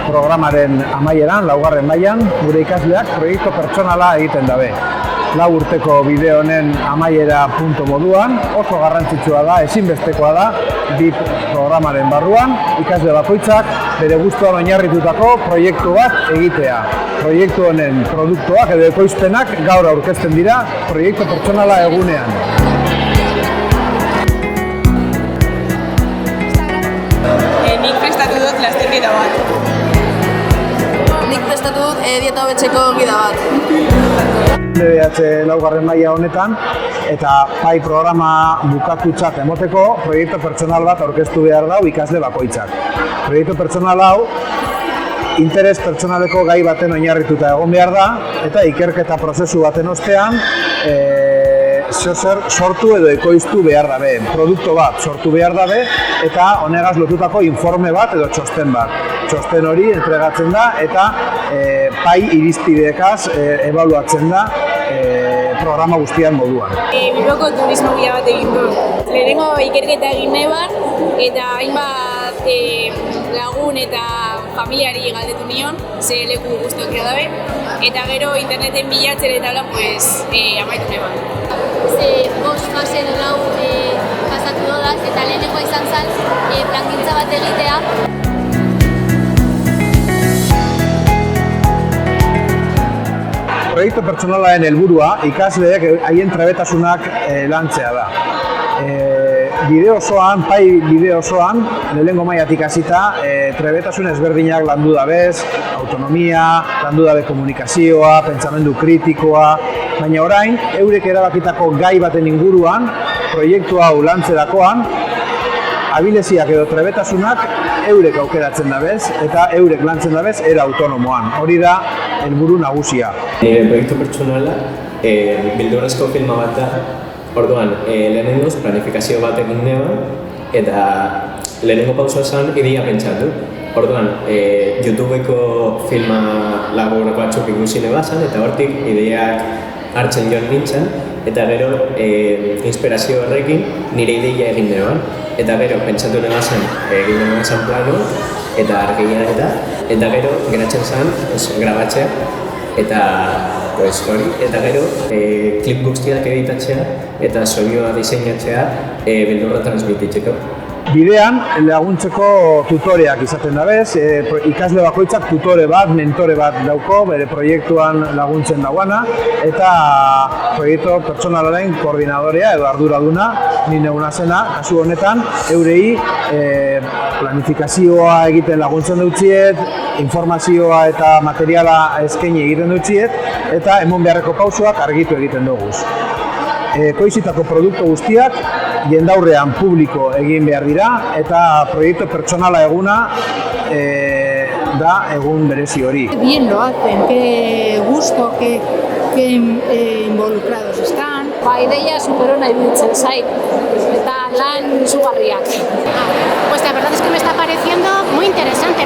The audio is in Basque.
programaren amaieran, laugarren mailan, gure ikasleak proiektu pertsonala egiten dabe. 4 urteko bideo honen amaiera punto moduan, oso garrantzitsua da, ezinbestekoa da, bi programaren barruan, ikasle bakoitzak bere gustuan oinarritutako proiektu bat egitea. Proiektu honen produktuak edo ekoizpenak gaur aurkezten dira proiektu pertsonala egunean. Nik prestatu dut lasterketa bat. Nik prestatu dut dieta hobetzeko gida bat. DBH laugarren maila honetan, eta pai programa bukatutzat emoteko proiektu pertsonal bat aurkeztu behar dau ikasle bakoitzak. Proiektu pertsonal hau interes pertsonaleko gai baten oinarrituta egon behar da, eta ikerketa prozesu baten ostean zer sortu edo ekoiztu behar dabe, produktu bat sortu behar dabe, eta honegaz lotutako informe bat edo txosten bat. Txosten hori entregatzen da eta pai irizpideekaz ebaluatzen da programa guztian moduan. Bilboko turismo gida bat egin du. Lehenengo ikerketa egin neban, eta hainbat lagun eta familiari galdetu nion, ze leku guztiak dabe, eta gero interneten bilatzen eta amaitu neban. Ze 5 fase edo 4 pasatu dodaz, eta lehenengoa izan zen plangintza bat egitea. Proiektu pertsonalaren helburua ikasleek haien trebetasunak lantzea da. Bide osoan, pai bide osoan, lehenengo mailatik hasita, trebetasun ezberdinak landu dabez, autonomia, landu dabe komunikazioa, pentsamendu kritikoa, baina orain, eurek erabakitako gai baten inguruan, proiektu hau lantzerakoan, abileziak edo trebetasunak eurek aukeratzen dabez eta eurek lantzen dabez era autonomoan. Hori da helburu nagusia. Nire proiektu pertsonala beldurrezko filma bat da. Orduan, lehenengoz planifikazio bat egin neban, eta lehenengo pausoa zen ideia pentsatu. Orduan, YouTubeko filma labur batzuk ikusi nebazan, eta hortik ideiak hartzen joan nintzen, eta gero inspirazio horrekin nire ideia egin neban. Eta gero pentsatu nebazan egin nebazan plano, eta argiak eta gero geratzen zen grabatzea, eta eta gero klip guztiak editatzea eta soinua diseinatzea beldurra transmititzeko. Bidean laguntzeko tutoreak izaten dabez, ikasle bakoitzak tutore bat, mentore bat dauko, bere proiektuan laguntzen dauana, eta proiektu pertsonalaren koordinadorea edo arduraduna, ni neguna zena, kasu honetan, eurei planifikazioa egiten laguntzen dutziet, informazioa eta materiala eskaini egiten dutziet, eta emon beharreko pausoak argitu egiten dugu. Ekoizitako produktu guztiak jendaurrean publiko egin behar dira, eta proiektu pertsonala eguna da egun berezi hori. Bien lo hacen, qué gusto, qué involucrados están. Ideia superona iruditzen zait, eta lan izugarriak. Pues la verdad es que me está pareciendo muy interesante.